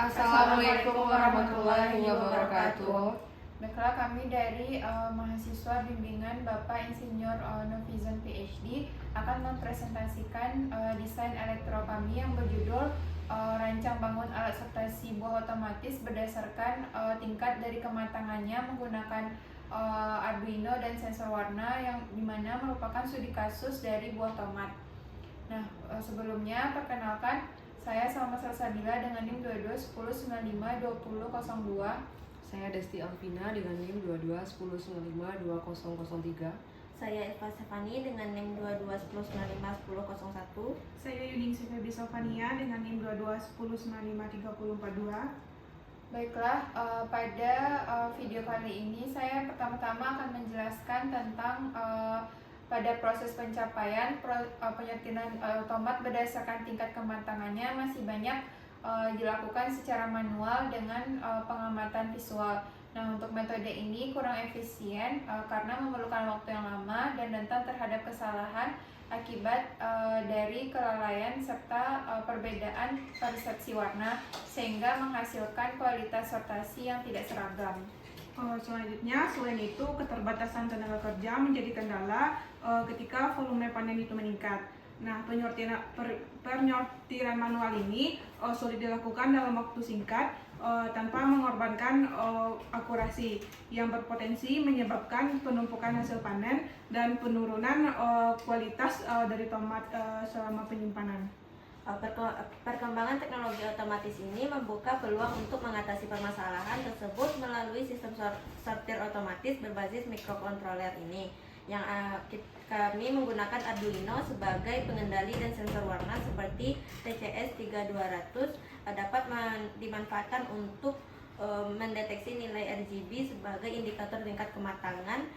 Assalamualaikum warahmatullahi wabarakatuh. Baiklah, kami dari mahasiswa bimbingan Bapak Insinyur Nofizan PhD akan mempresentasikan desain elektro kami yang berjudul Rancang Bangun Alat Sortasi Buah Otomatis berdasarkan tingkat dari kematangannya menggunakan Arduino dan sensor warna yang dimana merupakan studi kasus dari buah tomat. Nah, sebelumnya perkenalkan, saya Salma Salsabila dengan NIM 2210952002. Saya Desti Alvina dengan NIM 2210952003. Saya Eva Stefani dengan NIM 2210951001. Saya Yuningsi Febri Sofania dengan NIM 2210953042. Baiklah, pada video kali ini saya pertama-tama akan menjelaskan tentang pada proses pencapaian penyetiran tomat berdasarkan tingkat kematangannya masih banyak dilakukan secara manual dengan pengamatan visual. Nah, untuk metode ini kurang efisien karena memerlukan waktu yang lama dan rentan terhadap kesalahan akibat dari kelalaian serta perbedaan persepsi warna sehingga menghasilkan kualitas sortasi yang tidak seragam. Selanjutnya, selain itu, keterbatasan tenaga kerja menjadi kendala ketika volume panen itu meningkat. Nah, penyortiran manual ini sulit dilakukan dalam waktu singkat tanpa mengorbankan akurasi yang berpotensi menyebabkan penumpukan hasil panen dan penurunan kualitas dari tomat selama penyimpanan. Perkembangan teknologi otomatis ini membuka peluang untuk mengatasi permasalahan tersebut melalui sistem sortir otomatis berbasis mikrokontroler ini, yang kami menggunakan Arduino sebagai pengendali dan sensor warna seperti TCS 3200 dapat dimanfaatkan untuk mendeteksi nilai RGB sebagai indikator tingkat kematangan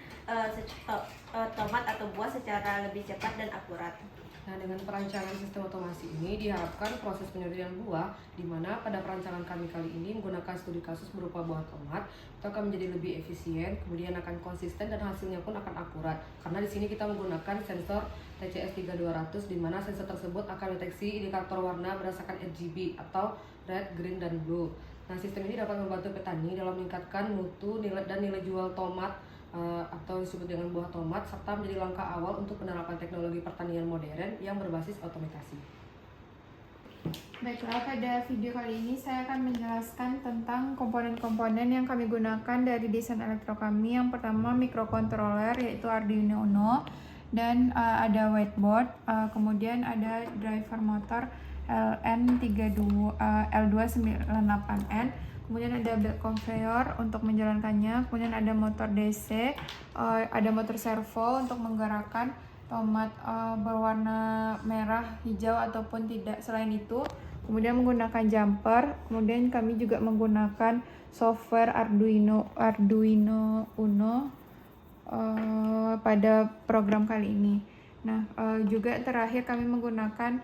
tomat atau buah secara lebih cepat dan akurat. Nah, dengan perancangan sistem otomasi ini diharapkan proses penyortiran buah, di mana pada perancangan kami kali ini menggunakan studi kasus berupa buah tomat, itu akan menjadi lebih efisien, kemudian akan konsisten dan hasilnya pun akan akurat. Karena di sini kita menggunakan sensor TCS 3200, di mana sensor tersebut akan deteksi indikator warna berdasarkan RGB atau red, green, dan blue. Nah, sistem ini dapat membantu petani dalam meningkatkan mutu dan nilai jual tomat atau disebut dengan buah tomat, serta menjadi langkah awal untuk penerapan teknologi pertanian modern yang berbasis otomatisasi. Baiklah, pada video kali ini saya akan menjelaskan tentang komponen-komponen yang kami gunakan dari desain elektro kami. Yang pertama mikrokontroler yaitu Arduino Uno, dan ada whiteboard, kemudian ada driver motor L298N, kemudian ada belt conveyor untuk menjalankannya, kemudian ada motor DC, ada motor servo untuk menggerakkan tomat berwarna merah, hijau ataupun tidak. Selain itu, kemudian menggunakan jumper, kemudian kami juga menggunakan software Arduino Uno pada program kali ini. Nah, juga terakhir kami menggunakan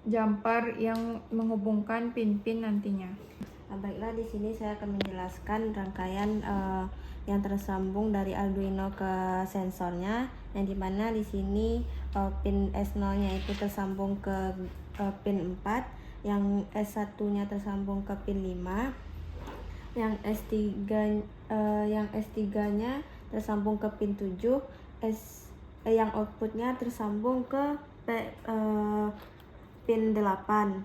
jumper yang menghubungkan pin-pin nantinya. Baiklah, di sini saya akan menjelaskan rangkaian yang tersambung dari Arduino ke sensornya, yang dimana di sini pin S0-nya itu tersambung ke pin 4, yang S1-nya tersambung ke pin 5, yang S3-nya tersambung ke pin 7, yang outputnya tersambung ke pin 8,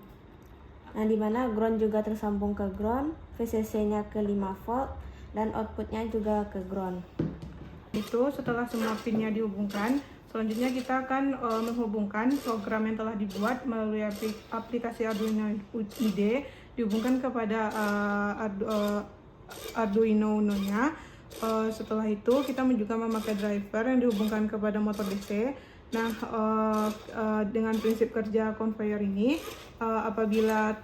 nah dimana ground juga tersambung ke ground, VCC-nya ke 5 volt, dan outputnya juga ke ground. Itu setelah semua pinnya dihubungkan, selanjutnya kita akan menghubungkan program yang telah dibuat melalui aplikasi Arduino IDE, dihubungkan kepada Arduino Uno-nya. Setelah itu kita juga memakai driver yang dihubungkan kepada motor DC. Nah, dengan prinsip kerja conveyor ini, apabila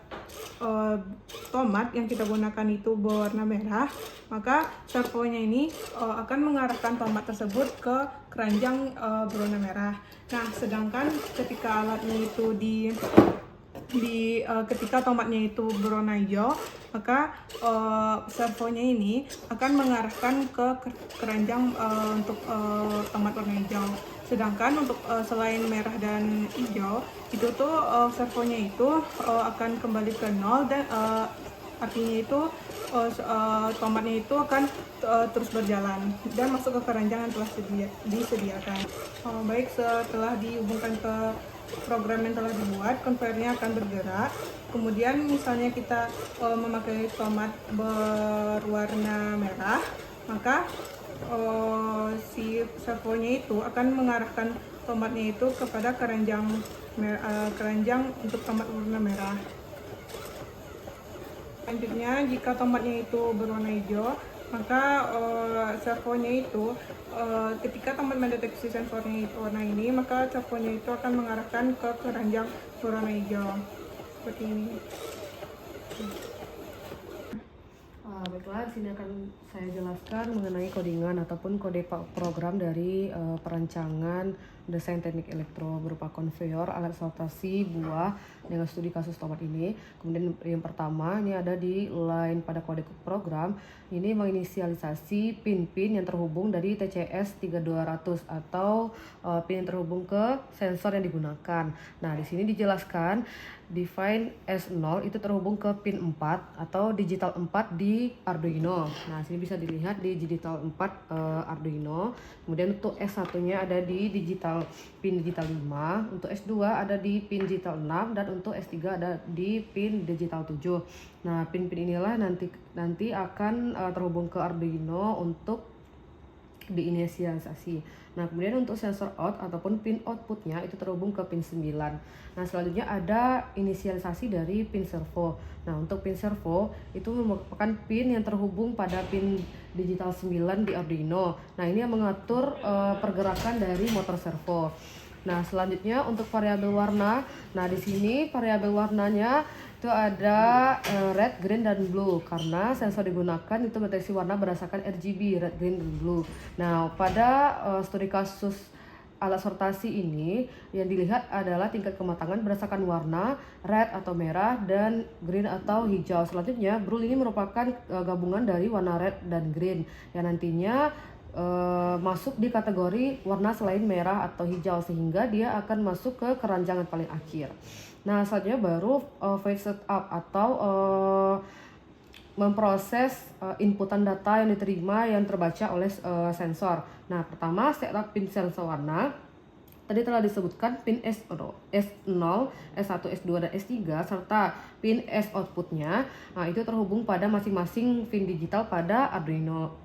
tomat yang kita gunakan itu berwarna merah, maka servonya ini akan mengarahkan tomat tersebut ke keranjang berwarna merah. Nah, sedangkan ketika alatnya itu ketika tomatnya itu berwarna hijau, maka servonya ini akan mengarahkan ke keranjang untuk tomat warna hijau. Sedangkan untuk selain merah dan hijau, itu tuh servonya itu akan kembali ke nol, dan artinya itu tomatnya itu akan terus berjalan dan masuk ke keranjang yang telah disediakan. Baik, setelah dihubungkan ke program yang telah dibuat, konveyornya akan bergerak. Kemudian misalnya kita memakai tomat berwarna merah, maka si servonya itu akan mengarahkan tomatnya itu kepada keranjang untuk tomat warna merah. Selanjutnya, jika tomatnya itu berwarna hijau, maka servonya itu ketika tomat mendeteksi sensornya itu warna ini, maka servonya itu akan mengarahkan ke keranjang berwarna hijau seperti ini. Baiklah, di sini akan saya jelaskan mengenai codingan ataupun kode program dari perancangan desain teknik elektro berupa konveyor alat sortasi buah dengan studi kasus tomat ini. Kemudian yang pertama ini ada di line pada kode program, ini menginisialisasi pin-pin yang terhubung dari TCS 3200 atau pin yang terhubung ke sensor yang digunakan. Nah, di sini dijelaskan define S0 itu terhubung ke pin 4 atau digital 4 di Arduino. Nah, sini bisa dilihat di digital 4 Arduino. Kemudian untuk S1-nya ada di pin digital 5, untuk S2 ada di pin digital 6, dan untuk S3 ada di pin digital 7. Nah, pin-pin inilah nanti akan terhubung ke Arduino untuk diinisialisasi. Nah, kemudian untuk sensor out ataupun pin outputnya itu terhubung ke pin 9. Nah, selanjutnya ada inisialisasi dari pin servo. Nah, untuk pin servo itu merupakan pin yang terhubung pada pin digital 9 di Arduino. Nah, ini yang mengatur pergerakan dari motor servo. Nah, selanjutnya untuk variabel warna. Nah, di sini variabel warnanya itu ada red, green, dan blue karena sensor digunakan itu mendeteksi warna berdasarkan RGB, red, green, dan blue. Nah, pada studi kasus alat sortasi ini yang dilihat adalah tingkat kematangan berdasarkan warna red atau merah dan green atau hijau. Selanjutnya, blue ini merupakan gabungan dari warna red dan green yang nantinya masuk di kategori warna selain merah atau hijau, sehingga dia akan masuk ke keranjang yang paling akhir. Nah, selanjutnya baru phase setup atau memproses inputan data yang diterima yang terbaca oleh sensor. Nah, pertama setup pin sensor warna. Tadi telah disebutkan pin S0, S1, S2, dan S3 serta pin S outputnya. Nah, itu terhubung pada masing-masing pin digital pada Arduino.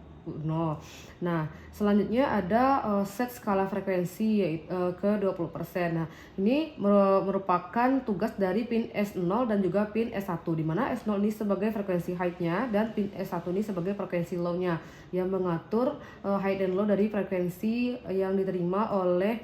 Nah, selanjutnya ada set skala frekuensi yaitu ke 20%. Nah, ini merupakan tugas dari pin S0 dan juga pin S1, di mana S0 ini sebagai frekuensi high-nya dan pin S1 ini sebagai frekuensi low-nya yang mengatur high dan low dari frekuensi yang diterima oleh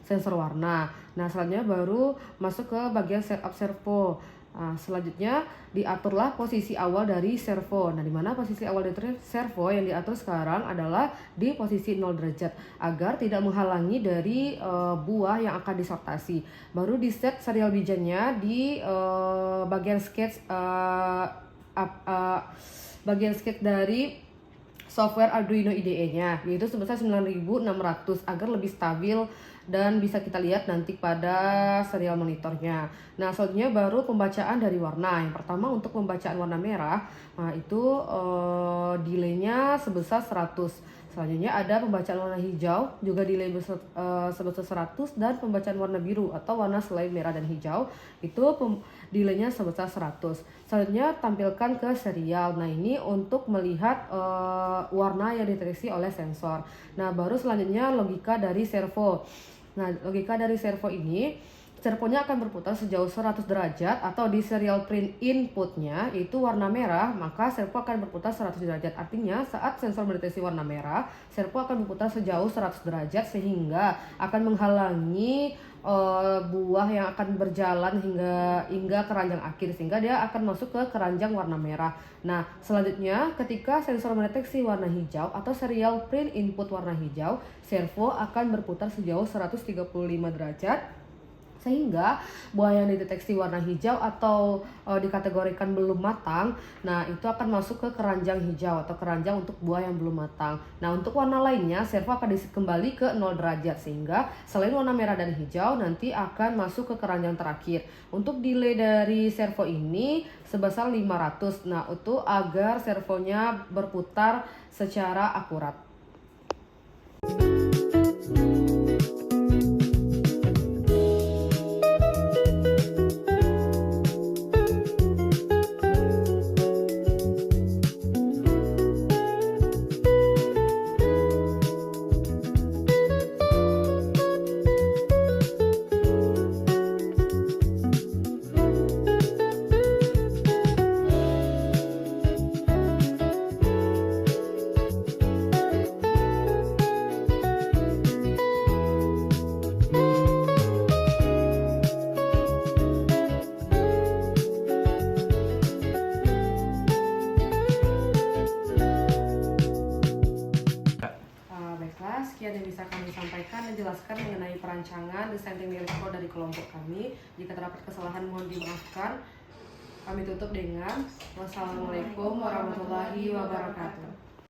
sensor warna. Nah, selanjutnya baru masuk ke bagian setup servo. Nah, selanjutnya diaturlah posisi awal dari servo. Nah, di mana posisi awal dari servo yang diatur sekarang adalah di posisi 0 derajat agar tidak menghalangi dari buah yang akan disortasi. Baru di set serial bijannya di bagian sketch dari software Arduino IDE-nya, yaitu sebesar 9600 agar lebih stabil dan bisa kita lihat nanti pada serial monitornya. Nah, selanjutnya baru pembacaan dari warna. Yang pertama untuk pembacaan warna merah, nah itu delaynya sebesar 100. Selanjutnya ada pembacaan warna hijau, juga delay sebesar 100, dan pembacaan warna biru atau warna selain merah dan hijau, itu delaynya sebesar 100. Selanjutnya tampilkan ke serial. Nah, ini untuk melihat warna yang dideteksi oleh sensor. Nah, baru selanjutnya logika dari servo. Nah, logika dari servo ini, servonya akan berputar sejauh 100 derajat atau di serial print inputnya itu warna merah, maka servo akan berputar 100 derajat. Artinya saat sensor mendeteksi warna merah, servo akan berputar sejauh 100 derajat sehingga akan menghalangi buah yang akan berjalan hingga keranjang akhir, sehingga dia akan masuk ke keranjang warna merah. Nah, selanjutnya ketika sensor mendeteksi warna hijau atau serial print input warna hijau, servo akan berputar sejauh 135 derajat Sehingga buah yang dideteksi warna hijau atau dikategorikan belum matang, nah itu akan masuk ke keranjang hijau atau keranjang untuk buah yang belum matang. Nah untuk warna lainnya servo akan diisi kembali ke 0 derajat, sehingga selain warna merah dan hijau nanti akan masuk ke keranjang terakhir. Untuk delay dari servo ini sebesar 500, nah itu agar servonya berputar secara akurat. Baiklah, sekian yang bisa kami sampaikan dan jelaskan mengenai perancangan desain teknik elektro dari kelompok kami. Jika terdapat kesalahan mohon dimaafkan. Kami tutup dengan wassalamualaikum warahmatullahi wabarakatuh.